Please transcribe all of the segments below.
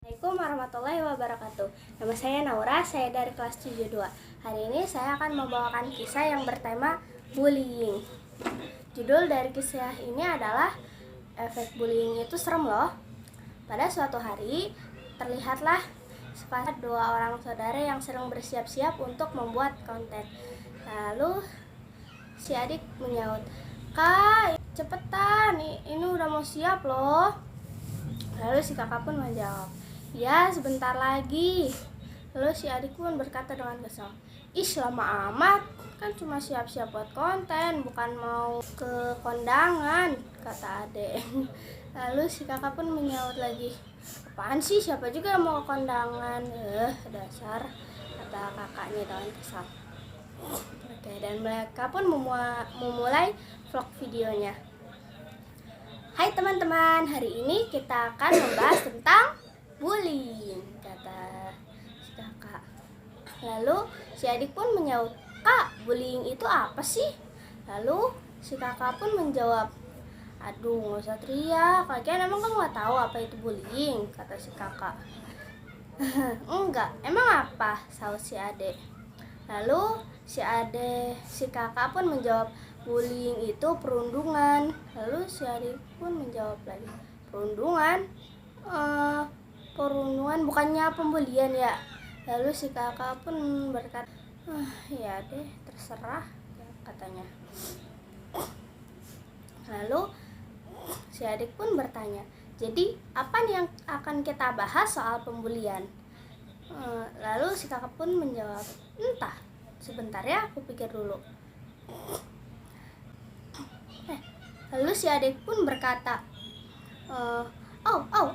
Assalamualaikum warahmatullahi wabarakatuh. Nama saya Naura, saya dari kelas 72. Hari ini saya akan membawakan kisah yang bertema bullying. Judul dari kisah ini adalah efek bullying itu serem loh. Pada suatu hari, terlihatlah sepasang dua orang saudara yang sedang bersiap-siap untuk membuat konten. Lalu si adik menyaut, "Kak, cepetan, ini udah mau siap loh." Lalu si kakak pun menjawab, "Ya, sebentar lagi." Lalu si adik pun berkata dengan kesal, "Ih, lama amat, kan cuma siap-siap buat konten, bukan mau ke kondangan," kata adik. Lalu si kakak pun menyaut lagi, "Apaan sih, siapa juga yang mau ke kondangan? Dasar," kata kakaknya dengan kesal. Oke, dan mereka pun memulai vlog videonya. "Hai teman-teman, hari ini kita akan membahas tentang bullying," kata si kakak. Lalu si adik pun menyaut, "Kak, bullying itu apa sih?" Lalu si kakak pun menjawab, "Aduh, nggak usah teriak, lagian emang kamu nggak tahu apa itu bullying," kata si kakak. "Enggak, emang apa?" saut si adik. Lalu si kakak pun menjawab, "Bullying itu perundungan." Lalu si adik pun menjawab lagi, "Perundungan? Perundungan bukannya pembulian ya?" Lalu si kakak pun berkata, "Ya deh, terserah," katanya. Lalu si adik pun bertanya, "Jadi apa nih yang akan kita bahas soal pembulian?" Lalu si kakak pun menjawab, "Entah, sebentar ya, aku pikir dulu." Lalu si adik pun berkata,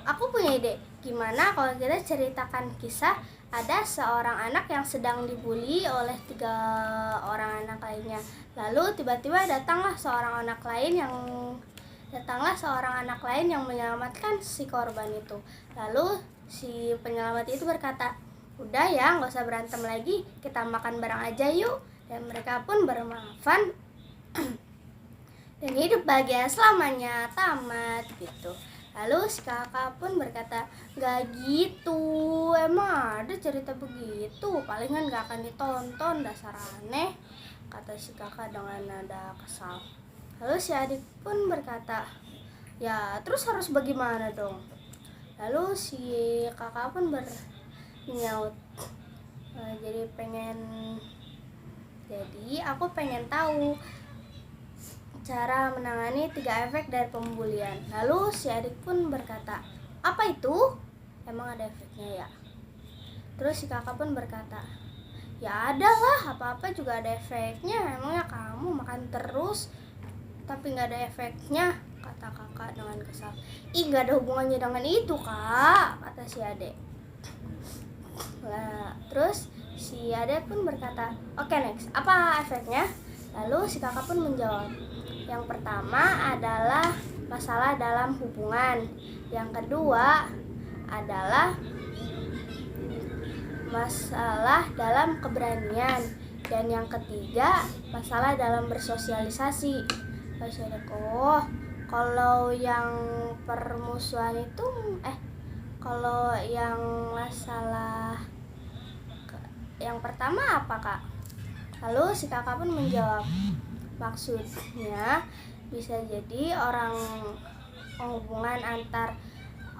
aku punya ide. Gimana kalau kita ceritakan kisah ada seorang anak yang sedang dibully oleh 3 orang anak lainnya. Lalu tiba-tiba datanglah seorang anak lain yang menyelamatkan si korban itu. Lalu si penyelamat itu berkata, "Udah ya, nggak usah berantem lagi, kita makan bareng aja yuk." Dan mereka pun bermaafan dan hidup bahagia selamanya, tamat gitu. Lalu si kakak pun berkata, "Gak gitu, emang ada cerita begitu, palingan gak akan ditonton, dasar aneh," kata si kakak dengan nada kesal. Lalu si adik pun berkata, "Ya, terus harus bagaimana dong?" Lalu si kakak pun menyaut, Jadi aku pengen tahu cara menangani 3 efek dari pembulian." Lalu si adik pun berkata, "Apa itu? Emang ada efeknya ya?" Terus si kakak pun berkata, "Ya ada lah, apa-apa juga ada efeknya. Emangnya kamu makan terus tapi gak ada efeknya?" kata kakak dengan kesal. "Ih, gak ada hubungannya dengan itu, Kak," kata si adik. Terus si adik pun berkata, "Oke, next, apa efeknya?" Lalu si kakak pun menjawab, "Yang pertama adalah masalah dalam hubungan. Yang kedua adalah masalah dalam keberanian. Dan yang ketiga, masalah dalam bersosialisasi." Kalau yang permusuhan itu, kalau yang masalah yang pertama apa, Kak? Lalu si kakak pun menjawab, "Maksudnya bisa jadi hubungan antar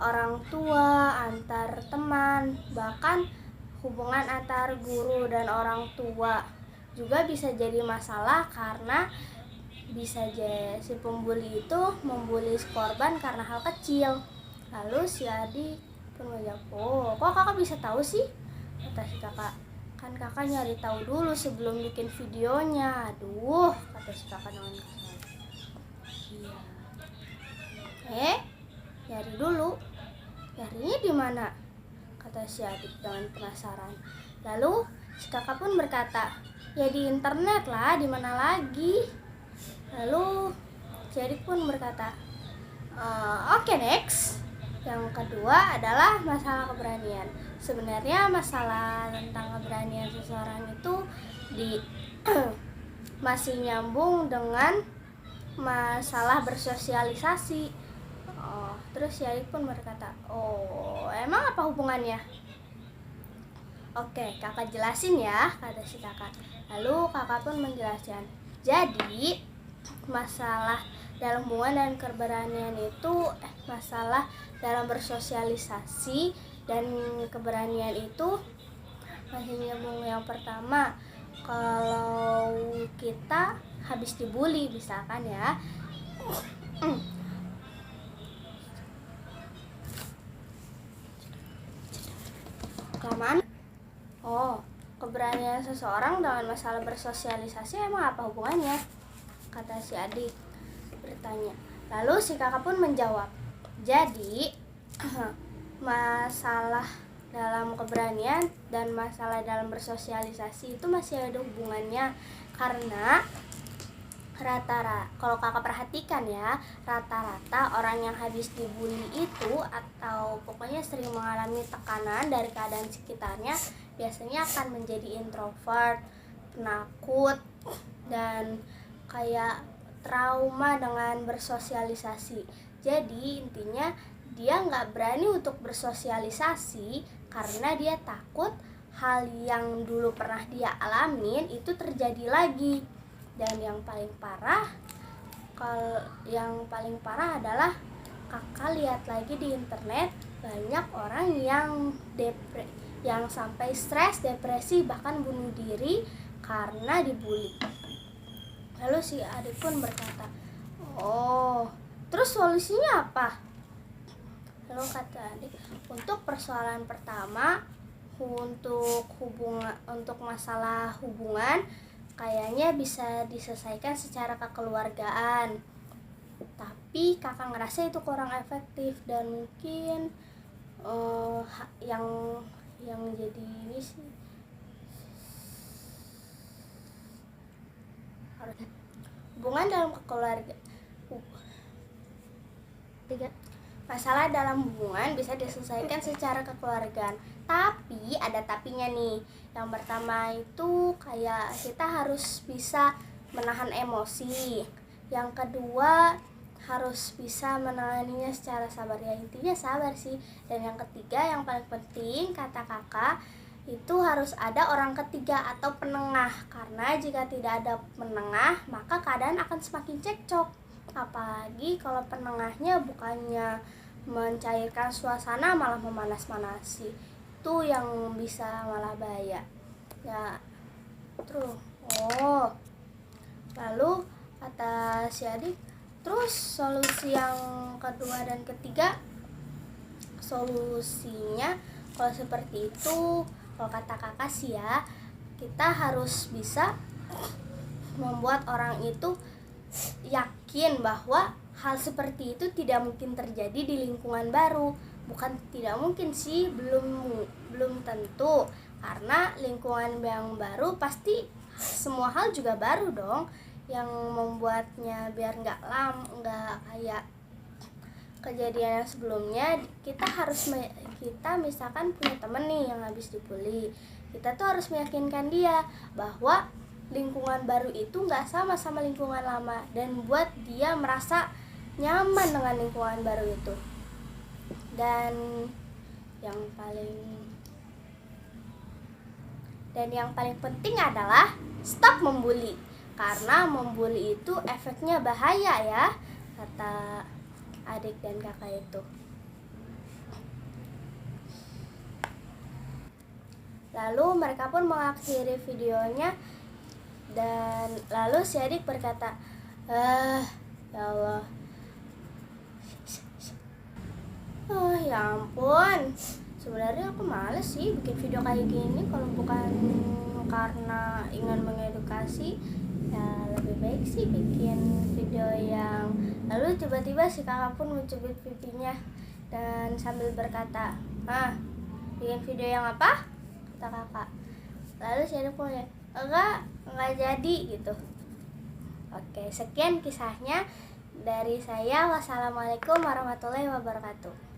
orang tua, antar teman, bahkan hubungan antar guru dan orang tua juga bisa jadi masalah karena bisa jadi si pembuli itu membuli si korban karena hal kecil." Lalu si adik pun menjawab, "Kok kakak bisa tahu sih?" kata si kakak. "Kan kakak nyari tahu dulu sebelum bikin videonya." "Aduh," kata si kakak dengan kesal. "Iya. Nyari dulu. Nyarinya di mana?" kata si adik dengan penasaran. Lalu si kakak pun berkata, "Ya di internet lah, di mana lagi?" Lalu si adik pun berkata, "Oke, next. Yang kedua adalah masalah keberanian. Sebenarnya masalah tentang keberanian seseorang itu masih nyambung dengan masalah bersosialisasi. Terus si adik pun berkata, oh emang apa hubungannya? Oke, kakak jelasin ya, kata si kakak. Lalu kakak pun menjelaskan. Jadi masalah dalam hubungan dan keberanian itu masalah dalam bersosialisasi, dan keberanian itu masih nyambung yang pertama. Kalau kita habis dibully misalkan ya, kelamaan. Keberanian seseorang dengan masalah bersosialisasi emang apa hubungannya? Kata si adik bertanya. Lalu si kakak pun menjawab. Jadi masalah dalam keberanian dan masalah dalam bersosialisasi itu masih ada hubungannya, karena kalau kakak perhatikan ya, rata-rata orang yang habis dibully itu atau pokoknya sering mengalami tekanan dari keadaan sekitarnya biasanya akan menjadi introvert, penakut, dan kayak trauma dengan bersosialisasi. Jadi intinya dia nggak berani untuk bersosialisasi karena dia takut hal yang dulu pernah dia alamin itu terjadi lagi. Dan yang paling parah adalah kakak lihat lagi di internet banyak orang yang sampai stres, depresi, bahkan bunuh diri karena dibully. Lalu si adik pun berkata, oh terus solusinya apa? Lalu kata adik, untuk persoalan pertama, untuk masalah hubungan kayaknya bisa diselesaikan secara kekeluargaan. Tapi kakak ngerasa itu kurang efektif, dan mungkin yang jadi ini sih hubungan dalam kekeluargaan. Masalah dalam hubungan bisa diselesaikan secara kekeluargaan, tapi ada tapinya nih. Yang pertama itu kayak kita harus bisa menahan emosi. Yang kedua harus bisa menanganinya secara sabar, ya intinya sabar sih. Dan yang ketiga yang paling penting kata kakak itu harus ada orang ketiga atau penengah, karena jika tidak ada penengah maka keadaan akan semakin cekcok. Apalagi kalau penengahnya bukannya mencairkan suasana malah memanas-manasi, itu yang bisa malah bahaya ya. Terus lalu kata si adik, terus solusi yang kedua dan ketiga, solusinya kalau seperti itu, kalau kata kakak sih ya, kita harus bisa membuat orang itu yakin bahwa hal seperti itu tidak mungkin terjadi di lingkungan baru. Bukan tidak mungkin sih, belum tentu, karena lingkungan yang baru pasti semua hal juga baru dong. Yang membuatnya biar nggak kayak kejadian yang sebelumnya, kita misalkan punya temen nih yang habis dibully, kita tuh harus meyakinkan dia bahwa lingkungan baru itu nggak sama lingkungan lama, dan buat dia merasa nyaman dengan lingkungan baru itu. Dan yang paling penting adalah stop membuli, karena membuli itu efeknya bahaya ya, kata adik dan kakak itu. Lalu mereka pun mengakhiri videonya, dan lalu si adik berkata, ya Allah, ya ampun, sebenarnya aku males sih bikin video kayak gini. Kalau bukan karena ingin mengedukasi, ya lebih baik sih bikin video yang. Lalu tiba-tiba si kakak pun mencubit pipinya dan sambil berkata, bikin video yang apa? Kata kakak. Lalu si adik pun ya, enggak jadi gitu. Oke, sekian kisahnya dari saya. Wassalamualaikum warahmatullahi wabarakatuh.